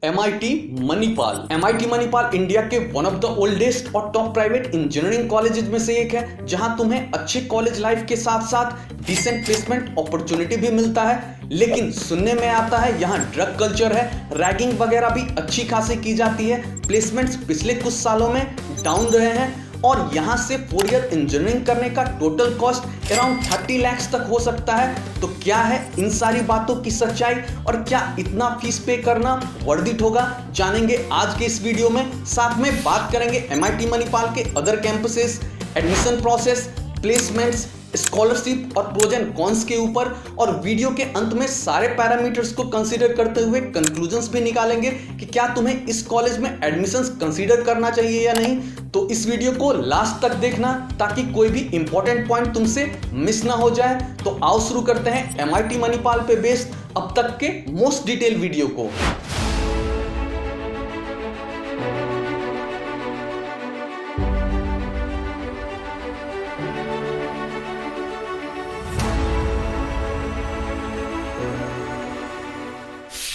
MIT Manipal India के one of the oldest और top private engineering colleges में से एक है, जहां तुम्हें अच्छे कॉलेज लाइफ के साथ साथ डिसेंट प्लेसमेंट अपॉर्चुनिटी भी मिलता है। लेकिन सुनने में आता है यहाँ ड्रग कल्चर है, रैगिंग वगैरह भी अच्छी खासी की जाती है। प्लेसमेंट्स पिछले कुछ सालों में डाउन रहे हैं और यहाँ से 4 ईयर इंजीनियरिंग करने का टोटल कॉस्ट अराउंड 30 लाख तक हो सकता है। तो क्या है इन सारी बातों की सच्चाई और क्या इतना फीस पे करना वर्थ इट होगा, जानेंगे आज के इस वीडियो में। साथ में बात करेंगे MIT मणिपाल के other campuses, admission process, placements, scholarship और प्रोज एंड कॉन्स के ऊपर, और वीडियो के अंत में सारे पैरामीटर्स को कंसीडर करते हुए कंक्लूजन्स भी निकालेंगे कि क्या तुम्हें इस कॉलेज में एडमिशंस कंसीडर करना चाहिए या नहीं। तो इस वीडियो को लास्ट तक देखना ताकि कोई भी इंपॉर्टेंट पॉइंट तुमसे मिस ना हो जाए। तो आओ शुरू करते हैं MIT मणिपाल पे बेस्ड अब तक के मोस्ट डिटेल वीडियो को।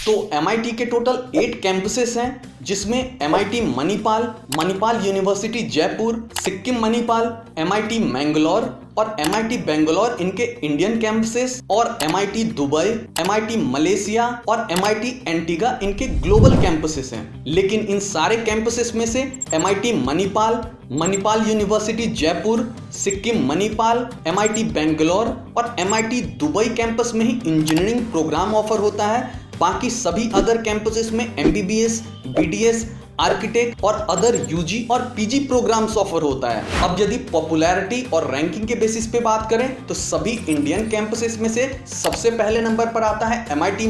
तो MIT के टोटल 8 कैंपसेस हैं, जिसमें MIT Manipal university Jaipur, Sikkim Manipal, MIT Mangalore और MIT बेंगलोर इनके इंडियन कैंपसेस, और MIT दुबई, MIT मलेशिया और MIT एंटीगा इनके ग्लोबल कैंपसेस हैं। लेकिन इन सारे कैंपसेस में से MIT Manipal university Jaipur, Sikkim Manipal, MIT Bangalore और MIT दुबई कैंपस में ही इंजीनियरिंग प्रोग्राम ऑफर होता है। बाकी सभी अदर कैंपसेस में MBBS, BDS, आर्किटेक्ट और अदर UG और PG प्रोग्राम्स ऑफर होता है। अब यदि पॉपुलैरिटी और रैंकिंग के बेसिस पे बात करें तो सभी इंडियन कैंपसेस में से सबसे पहले नंबर पर आता है MIT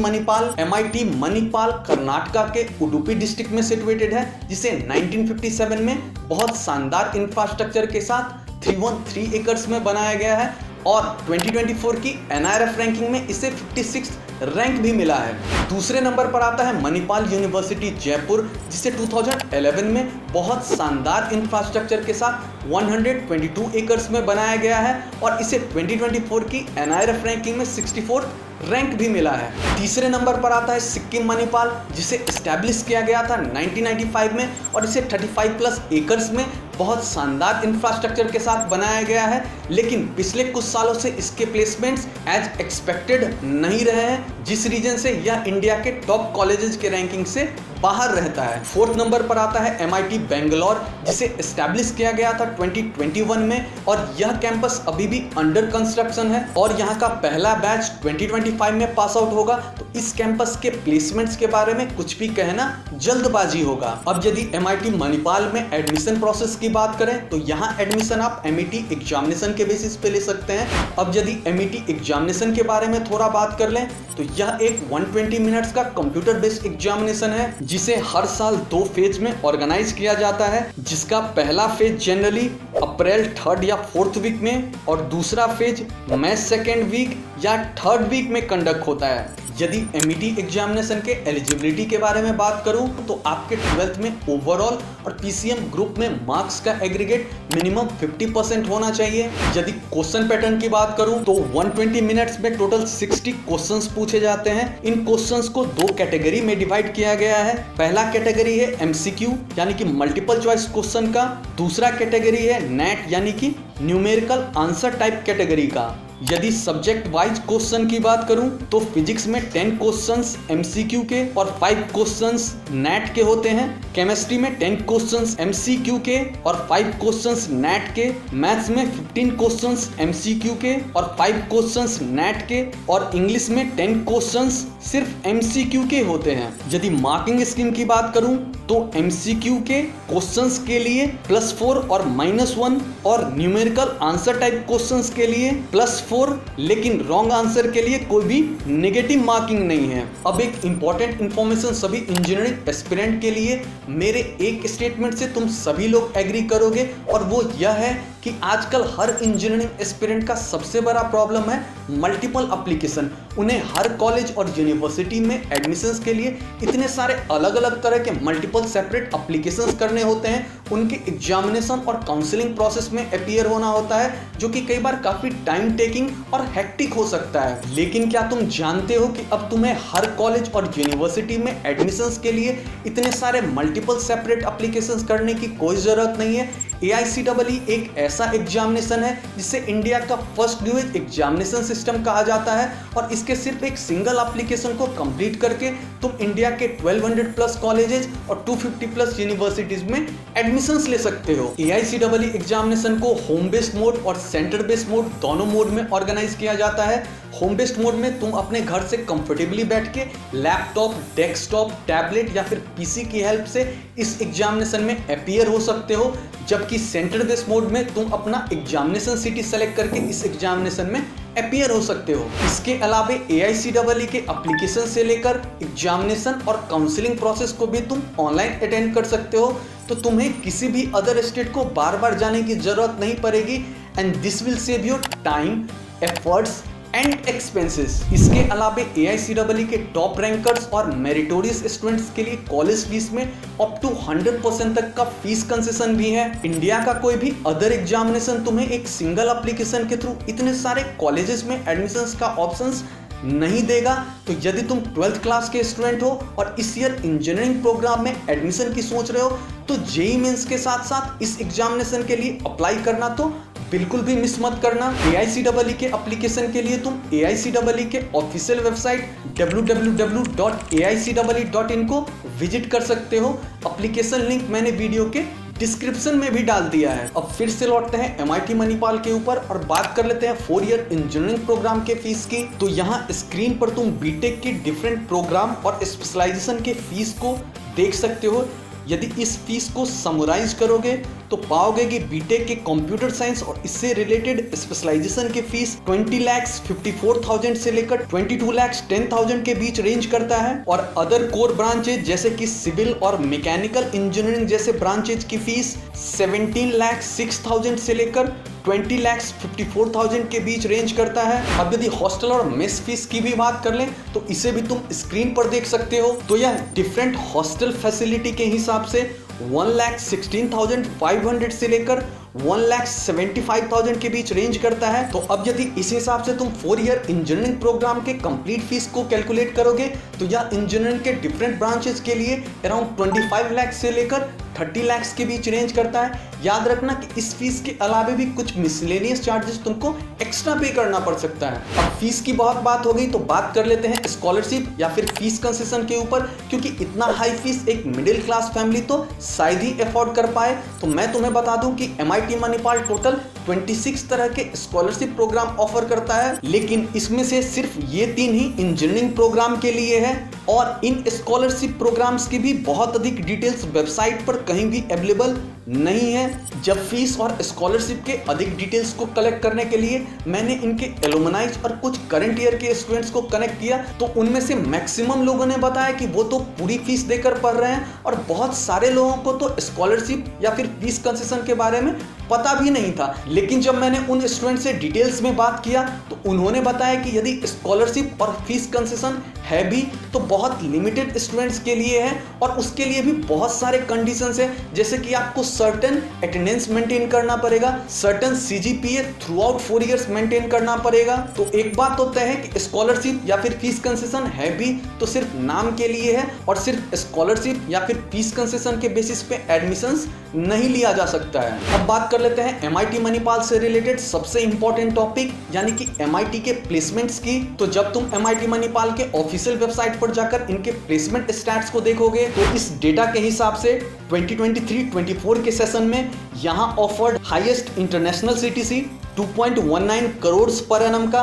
मणिपाल कर्नाटका के उडुपी डिस्ट्रिक्ट में सिचुएटेड है, जिसे 1957 में बहुत शानदार इंफ्रास्ट्रक्चर के साथ 313 एकर्स में बनाया गया है और 2024 की NIRF रैंकिंग में इसे 56 रैंक भी मिला है। दूसरे नंबर पर आता है मणिपाल यूनिवर्सिटी जयपुर, जिसे 2011 में बहुत शानदार इंफ्रास्ट्रक्चर के साथ 122 एकर्स में बनाया गया है और इसे 2024 की NIRF रैंकिंग में 64 रैंक भी मिला है। तीसरे नंबर पर आता है सिक्किम मणिपाल, जिसे एस्टैब्लिश किया गया था 1995 में और इसे 35+ एकर्स में बहुत शानदार इंफ्रास्ट्रक्चर के साथ बनाया गया है। लेकिन पिछले कुछ सालों से इसके प्लेसमेंट्स एज एक्सपेक्टेड नहीं रहे हैं, जिस रीजन से यह इंडिया के टॉप कॉलेजेस के रैंकिंग से बाहर रहता है। फोर्थ नंबर पर आता है MIT बेंगलोर, जिसे एस्टैब्लिश किया गया था 2021 में और यह कैंपस अभी भी अंडर कंस्ट्रक्शन है और यहाँ का पहला बैच 2025 में पास आउट होगा। तो इस कैंपस के प्लेसमेंट्स के बारे में कुछ भी कहना जल्दबाजी होगा। अब यदि MIT मणिपाल में एडमिशन प्रोसेस की बात करें तो यहाँ एडमिशन आप MET एग्जामिनेशन के बेसिस पे ले सकते हैं। अब यदि MET एग्जामिनेशन के बारे में थोड़ा बात कर लें तो यह एक 120 मिनट्स का कंप्यूटर बेस्ड एग्जामिनेशन है, जिसे हर साल 2 फेज में ऑर्गेनाइज किया जाता है, जिसका पहला फेज जनरली अप्रैल 3rd या 4th वीक में और दूसरा फेज मई 2nd वीक या 3rd वीक में कंडक्ट होता है। यदि MET एग्जामिनेशन के एलिजिबिलिटी के बारे में बात करूं तो आपके 12th में ओवरऑल और PCM ग्रुप में मार्क्स का एग्रीगेट मिनिमम 50% होना चाहिए। यदि क्वेश्चन पैटर्न की बात करूं तो 120 मिनट्स में टोटल 60 क्वेश्चंस पूछे जाते हैं। इन क्वेश्चंस को 2 कैटेगरी में डिवाइड किया गया है। पहला कैटेगरी है MCQ यानी कि मल्टीपल चॉइस क्वेश्चन का, दूसरा कैटेगरी है NAT यानी कि न्यूमेरिकल आंसर टाइप कैटेगरी का। यदि सब्जेक्ट वाइज क्वेश्चन की बात करूं तो फिजिक्स में 10 क्वेश्चंस MCQ के और 5 क्वेश्चंस NAT के होते हैं। केमिस्ट्री में 10 क्वेश्चंस MCQ के और 5 क्वेश्चंस NAT के। मैथ्स में 15 क्वेश्चंस MCQ के और 5 क्वेश्चंस NAT के। और इंग्लिश में 10 क्वेश्चंस सिर्फ MCQ के होते हैं। यदि मार्किंग स्कीम की बात करूं तो MCQ के क्वेश्चंस के लिए +4 और -1 और न्यूमेरिकल आंसर टाइप क्वेश्चंस के लिए +4, लेकिन रॉन्ग आंसर के लिए कोई भी नेगेटिव मार्किंग नहीं है। अब एक इंपॉर्टेंट इंफॉर्मेशन सभी इंजीनियरिंग एस्पिरेंट के लिए, मेरे एक स्टेटमेंट से तुम सभी लोग एग्री करोगे और वो यह है कि आजकल हर इंजीनियरिंग एस्पिरेंट का सबसे बड़ा प्रॉब्लम है मल्टीपल एप्लीकेशन। उन्हें हर कॉलेज और यूनिवर्सिटी में एडमिशंस के लिए इतने सारे अलग अलग तरह के मल्टीपल सेपरेट एप्लीकेशंस करने होते हैं, उनके एग्जामिनेशन और काउंसलिंग प्रोसेस में अपीयर होना होता है, जो कि कई बार काफ़ी टाइम टेकिंग और हेक्टिक हो सकता है। लेकिन क्या तुम जानते हो कि अब तुम्हें हर कॉलेज और यूनिवर्सिटी में एडमिशंस के लिए इतने सारे मल्टीपल सेपरेट एप्लीकेशंस करने की कोई ज़रूरत नहीं है। AICEE एक ऐसा एग्जामिनेशन है जिसे इंडिया का फर्स्ट न्यूज एग्जामिनेशन सिस्टम कहा जाता है, और इसके सिर्फ एक सिंगल एप्लीकेशन को कंप्लीट करके तुम इंडिया के 1200 प्लस कॉलेजेस और 250 प्लस यूनिवर्सिटीज में एडमिशंस ले सकते हो। AICEE एग्जामिनेशन को होम बेस्ड मोड और सेंटर बेस्ड मोड दोनों मोड में ऑर्गेनाइज किया जाता है। होम बेस्ड मोड में तुम अपने घर से कंफर्टेबली बैठ के लैपटॉप, डेस्कटॉप, टैबलेट या फिर PC की हेल्प से इस एग्जामिनेशन में अपीयर हो सकते हो, जबकि सेंटर बेस्ड मोड में तुम अपना एग्जामिनेशन सिटी सेलेक्ट करके इस एग्जामिनेशन में अपीयर हो सकते हो। इसके अलावा AICEE के एप्लीकेशन से लेकर एग्जामिनेशन और काउंसलिंग प्रोसेस को भी तुम ऑनलाइन अटेंड कर सकते हो, तो तुम्हें किसी भी अदर स्टेट को बार बार जाने की जरूरत नहीं पड़ेगी, and this will save your time, efforts and expenses. इसके अलावा AICEE के टॉप रैंकर्स और मेरिटोरियस स्टूडेंट्स के लिए कॉलेज फीस में अप टू 100% तक का फीस कंसेशन भी है। इंडिया का कोई भी अदर एग्जामिनेशन तुम्हें एक सिंगल एप्लीकेशन के थ्रू इतने सारे कॉलेजेस में एडमिशंस का ऑप्शंस नहीं देगा। तो यदि तुम 12th क्लास के स्टूडेंट हो और इस ईयर इंजीनियरिंग प्रोग्राम में एडमिशन की सोच रहे हो, तो JEE मेंस के साथ साथ इस एग्जामिनेशन के लिए अप्लाई करना तो बिल्कुल भी मिस मत करना। AICEE के एप्लीकेशन के लिए तुम AICEE के ऑफिशियल वेबसाइट www.aiceee.in को विजिट कर सकते हो। एप्लीकेशन लिंक मैंने वीडियो के डिस्क्रिप्शन में भी डाल दिया है। अब फिर से लौटते हैं MIT मणिपाल के ऊपर और बात कर लेते हैं 4 ईयर इंजीनियरिंग प्रोग्राम के फीस की। तो यहाँ स्क्रीन पर तुम बीटेक के डिफरेंट प्रोग्राम और स्पेशलाइजेशन के फीस को देख सकते हो। यदि इस फीस को समराइज करोगे तो पाओगे कि बीटेक के कंप्यूटर साइंस और इससे रिलेटेड स्पेशलाइजेशन के फीस 20,54,000 से लेकर 22,10,000 के बीच रेंज करता है, और अदर कोर ब्रांचेज जैसे कि सिविल और मैकेनिकल इंजीनियरिंग जैसे ब्रांचेज की फीस 17,06,000 से लेकर 20,54,000 के बीच रेंज करता है। अब यदि हॉस्टल और मेस फीस की भी बात कर लें तो इसे भी तुम स्क्रीन पर देख सकते हो। तो यह डिफरेंट हॉस्टल फैसिलिटी के हिसाब से 1,16,500 से लेकर 1,75,000 के बीच रेंज करता है। तो अब यदि इस हिसाब से तुम 4 ईयर इंजीनियरिंग प्रोग्राम के कंप्लीट फीस को कैलकुलेट करोगे तो यह इंजीनियरिंग के डिफरेंट ब्रांचेस के लिए अराउंड 25 लाख से लेकर 30 लाख के बीच रेंज करता है। याद रखना कि इस फीस के अलावा भी कुछ मिसलेनियस चार्जेस तुमको एक्स्ट्रा पे करना पड़ सकता है। अब फीस की बहुत बात हो गई तो बात कर लेते हैं स्कॉलरशिप या फिर फीस कंसेशन के ऊपर, क्योंकि इतना हाई फीस एक मिडिल क्लास फैमिली तो शायद ही अफोर्ड कर पाए। तो मैं तुम्हें बता दूं कि MIT मणिपाल टोटल 26 तरह के स्कॉलरशिप प्रोग्राम ऑफर करता है, लेकिन इसमें से सिर्फ ये 3 ही इंजीनियरिंग प्रोग्राम के लिए है, और इन स्कॉलरशिप प्रोग्राम्स की भी बहुत अधिक डिटेल्स वेबसाइट पर कहीं भी अवेलेबल नहीं है। जब फीस और स्कॉलरशिप के अधिक डिटेल्स को कलेक्ट करने के लिए मैंने इनके एलुमनाइज और कुछ करंट ईयर के स्टूडेंट्स को कनेक्ट किया तो उनमें से मैक्सिमम लोगों ने बताया कि वो तो पूरी फीस देकर पढ़ रहे हैं, और बहुत सारे लोगों को तो स्कॉलरशिप या फिर फीस कंसेशन के बारे में पता भी नहीं था। लेकिन जब मैंने उन स्टूडेंट से डिटेल्स में बात किया तो उन्होंने बताया कि यदि स्कॉलरशिप और फीस कंसेशन है भी तो बहुत लिमिटेड स्टूडेंट्स के लिए है, और उसके लिए भी बहुत सारे कंडीशंस है, जैसे कि आपको सर्टेन अटेंडेंस मेंटेन करना पड़ेगा, certain CGPA through out 4 years maintain करना पड़ेगा। तो एक बात तो तय है कि स्कॉलरशिप या फिर फीस कंसेशन है भी तो सिर्फ नाम के लिए है, और सिर्फ स्कॉलरशिप या फिर फीस कंसेशन के बेसिस पे एडमिशंस नहीं लिया जा सकता है। अब बात कर लेते हैं MIT मणिपाल से रिलेटेड सबसे इंपॉर्टेंट टॉपिक यानी कि MIT के प्लेसमेंट्स की। तो जब तुम MIT मणिपाल के ऑफिशियल वेबसाइट पर जाकर इनके प्लेसमेंट स्टैट्स को देखोगे तो इस डेटा के हिसाब से 2023-24 के सेशन में यहाँ offered highest international CTC 2.19 crore per annum का,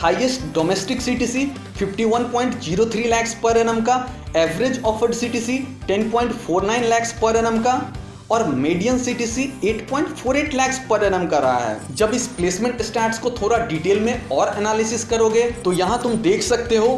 highest domestic CTC 51.03 lakh per annum का, average offered CTC 10.49 lakh per annum का, और median CTC 8.48 lakh per annum का रहा है। जब इस प्लेसमेंट स्टैट्स को थोड़ा डिटेल में और एनालिसिस करोगे तो यहाँ तुम देख सकते हो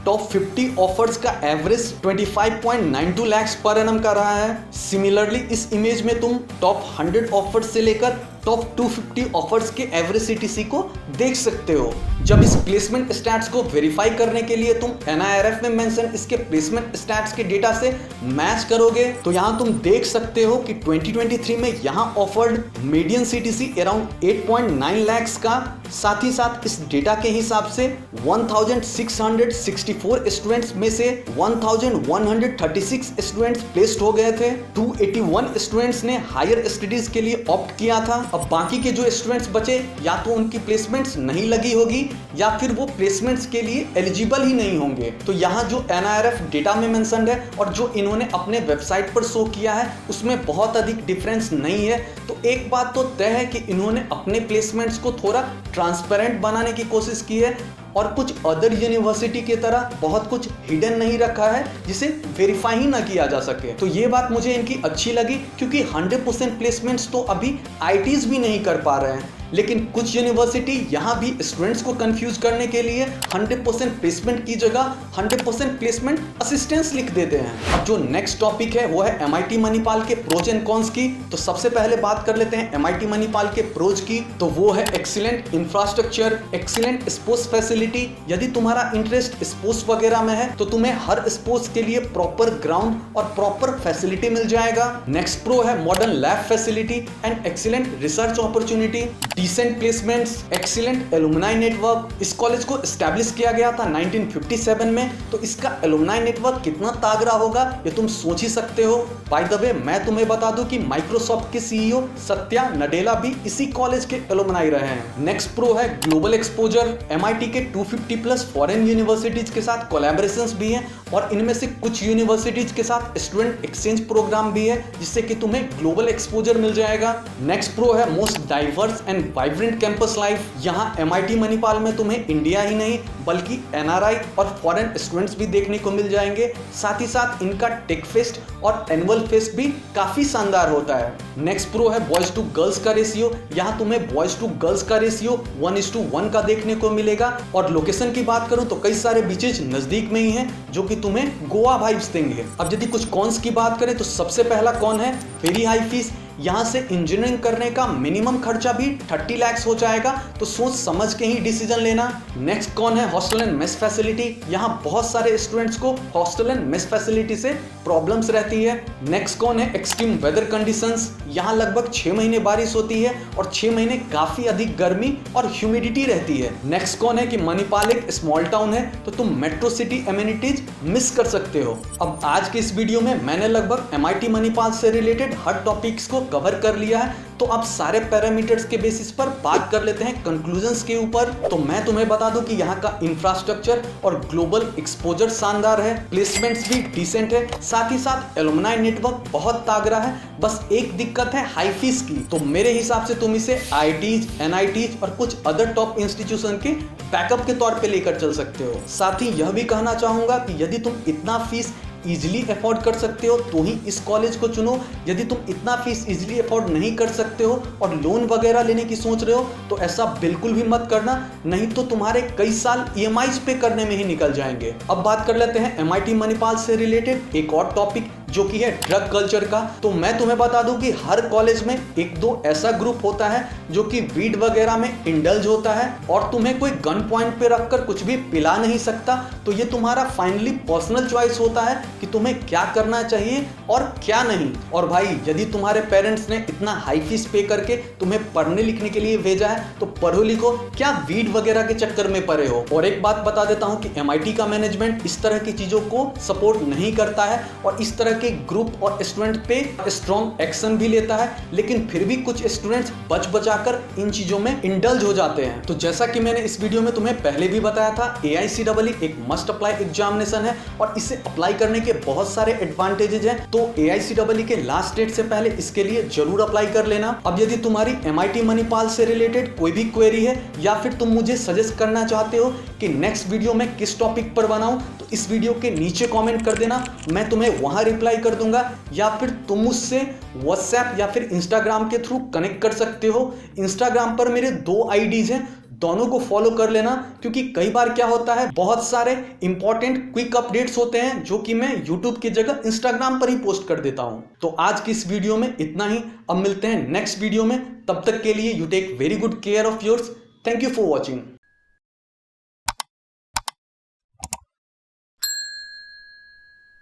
टॉप 50 ऑफर्स का एवरेज 25.92 लाख पर एनम का रहा है। सिमिलरली इस इमेज में तुम टॉप 100 ऑफर्स से लेकर टॉप 250 ऑफर्स के एवरेज सीटीसी को देख सकते हो। जब इस प्लेसमेंट स्टैट्स को वेरीफाई करने के लिए तुम NIRF में मेंशन इसके प्लेसमेंट स्टैट्स के डेटा से मैच करोगे तो यहाँ तुम देख सकते हो कि 2023 में यहाँ offered median CTC around 8.9 lakh का, साथ ही साथ इस डेटा के हिसाब से 1664 स्टूडेंट्स में से 1136 स्टूडेंट्स प्लेस्ड हो गए थे। 281 स्टूडेंट्स ने हायर स्टडीज के लिए ऑप्ट किया था। अब बाकी के जो स्टूडेंट्स बचे या तो उनकी प्लेसमेंट्स नहीं लगी होगी या फिर वो प्लेसमेंट्स के लिए एलिजिबल ही नहीं होंगे। तो यहाँ जो NIRF डेटा में मेंशन्ड है और जो इन्होंने अपने वेबसाइट पर शो किया है उसमें बहुत अधिक डिफरेंस नहीं है। तो एक बात तो तय है कि इन्होंने अपने प्लेसमेंट्स को थोड़ा ट्रांसपेरेंट बनाने की कोशिश की है और कुछ अदर यूनिवर्सिटी की तरह बहुत कुछ हिडन नहीं रखा है जिसे वेरीफाई ही ना किया जा सके। तो ये बात मुझे इनकी अच्छी लगी क्योंकि 100% प्लेसमेंट्स तो अभी IITs भी नहीं कर पा रहे हैं, लेकिन कुछ यूनिवर्सिटी यहाँ भी स्टूडेंट्स को कंफ्यूज करने के लिए 100% प्लेसमेंट की जगह 100% प्लेसमेंट असिस्टेंस लिख देते हैं। अब जो नेक्स्ट टॉपिक है वो है MIT मणिपाल के प्रोज एंड कॉन्स की। तो सबसे पहले बात कर लेते हैं MIT मणिपाल के प्रोज की। तो वो है excellent infrastructure, excellent sports facility. यदि तुम्हारा इंटरेस्ट स्पोर्ट्स वगैरह में है तो तुम्हें हर स्पोर्ट्स के लिए प्रॉपर ग्राउंड और प्रॉपर फैसिलिटी मिल जाएगा। नेक्स्ट प्रो है modern lab facility and excellent research opportunity, decent placements, excellent alumni network. इस कॉलेज को एस्टैब्लिश किया गया था 1957 में, तो इसका एलुमनाई नेटवर्क कितना तागड़ा होगा ये तुम सोच ही सकते हो। बाय द वे मैं तुम्हें बता दूं कि माइक्रोसॉफ्ट के CEO सत्या नडेला भी इसी कॉलेज के एलुमनाई रहे हैं। नेक्स्ट प्रो है ग्लोबल एक्सपोजर। MIT के 250 प्लस फॉरेन यूनिवर्सिटीज के साथ कोलैबोरेशंस भी हैं और इनमें से कुछ यूनिवर्सिटीज के साथ स्टूडेंट एक्सचेंज प्रोग्राम भी है जिससे कि तुम्हें ग्लोबल एक्सपोजर मिल जाएगा। नेक्स्ट प्रो है most diverse and vibrant campus life. यहाँ MIT मणिपाल में तुम्हें इंडिया ही नहीं बल्कि NRI और फॉरेन स्टूडेंट्स भी देखने को मिल जाएंगे। साथ ही साथ इनका टेक फेस्ट और एनुअल फेस्ट भी काफी शानदार होता है। नेक्स्ट प्रो है बॉयज टू गर्ल्स का रेशियो। यहाँ तुम्हें बॉयज टू गर्ल्स का रेशियो 1:1 का देखने को मिलेगा। और लोकेशन की बात करूं तो कई सारे बीचेज नजदीक में ही हैं जो कि तुम्हें गोवा वाइब्स देंगे। अब यदि कुछ कॉन्स की बात करें तो सबसे पहला कॉन है वेरी हाई फीस। यहाँ से इंजीनियरिंग करने का मिनिमम खर्चा भी 30 लाख हो जाएगा, तो सोच समझ के ही डिसीजन लेना। नेक्स्ट कौन है हॉस्टल एंड मेस फैसिलिटी। यहाँ बहुत सारे स्टूडेंट्स को हॉस्टल एंड मेस फैसिलिटी से प्रॉब्लम्स रहती है। नेक्स्ट कौन है एक्सट्रीम वेदर कंडीशंस। यहाँ लगभग 6 महीने बारिश होती है और 6 महीने काफी अधिक गर्मी और ह्यूमिडिटी रहती है। नेक्स्ट कौन है कि मणिपाल एक स्मॉल टाउन है तो तुम मेट्रो सिटी एमिनिटीज मिस कर सकते हो। अब आज के इस वीडियो में मैंने लगभग MIT मणिपाल से रिलेटेड हर टॉपिक्स को कवर कर लिया है, तो अब सारे पैरामीटर्स के बेसिस पर बात कर लेते हैं कंक्लूजन्स के ऊपर। तो मैं तुम्हें बता दूं कि यहाँ का इंफ्रास्ट्रक्चर और ग्लोबल एक्सपोजर शानदार है, प्लेसमेंट्स भी डिसेंट है, साथ ही साथ एलुमनाई नेटवर्क बहुत तागड़ा है। बस एक दिक्कत है हाई फीस की, तो मेरे हिसाब से तुम इसे IITs, NITs और कुछ अदर टॉप इंस्टीट्यूशन के बैकअप के तौर पे लेकर चल सकते हो। साथ ही यह भी कहना चाहूंगा कि यदि तुम इतना फीस इजीली अफोर्ड कर सकते हो तो ही इस कॉलेज को चुनो। यदि तुम इतना फीस इजीली अफोर्ड नहीं कर सकते हो और लोन वगैरह लेने की सोच रहे हो तो ऐसा बिल्कुल भी मत करना, नहीं तो तुम्हारे कई साल EMIs पे करने में ही निकल जाएंगे। अब बात कर लेते हैं MIT मणिपाल से रिलेटेड एक और टॉपिक जो कि है ड्रग कल्चर का। तो मैं तुम्हें बता दूं कि हर कॉलेज में एक दो ऐसा ग्रुप होता है जो कि वीड वगैरह में इंडल्ज होता है और तुम्हें कोई गन पॉइंट पे रखकर कुछ भी पिला नहीं सकता। तो ये तुम्हारा फाइनली पर्सनल चॉइस होता है कि तुम्हें क्या करना चाहिए और क्या नहीं। और भाई यदि तुम्हारे पेरेंट्स ने इतना हाई फीस पे करके तुम्हें पढ़ने लिखने के लिए भेजा है तो पढ़ो लिखो, क्या वीड वगैरह के चक्कर में पड़े हो। और एक बात बता देता हूं कि MIT का मैनेजमेंट इस तरह की चीजों को सपोर्ट नहीं करता है और इस तरह के ग्रुप और स्टूडेंट पे स्ट्रॉन्ग एक्शन भी लेता है, लेकिन फिर भी कुछ स्टूडेंट्स बच बचाकर इन चीजों में इंडल्ज हो जाते हैं। तो जैसा कि मैंने इस वीडियो में तुम्हें पहले भी बताया था, AICEE एक मस्ट अप्लाई एग्जामिनेशन है और इसे अप्लाई करने के बहुत सारे एडवांटेजेस हैं। तो AICEE के लास्ट डेट से पहले इसके लिए जरूर अप्लाई कर लेना। अब यदि तुम्हारी MIT मणिपाल से रिलेटेड कोई भी क्वेरी है या फिर तुम मुझे सजेस्ट करना चाहते हो कि नेक्स्ट वीडियो में किस टॉपिक पर बनाऊं, तो इस वीडियो के नीचे कमेंट कर देना, मैं तुम्हें वहां रिप्लाई कर दूंगा। या फिर तुम मुझसे WhatsApp या फिर Instagram के थ्रू कनेक्ट कर सकते हो। Instagram पर मेरे 2 IDs हैं, दोनों को फॉलो कर लेना, क्योंकि कई बार क्या होता है बहुत सारे इंपॉर्टेंट क्विक अपडेट्स होते हैं जो कि मैं यूट्यूब की जगह इंस्टाग्राम पर ही पोस्ट कर देता हूं। तो आज की इस वीडियो में इतना ही। अब मिलते हैं नेक्स्ट वीडियो में, तब तक के लिए you take very good care of yours. Thank you for watching.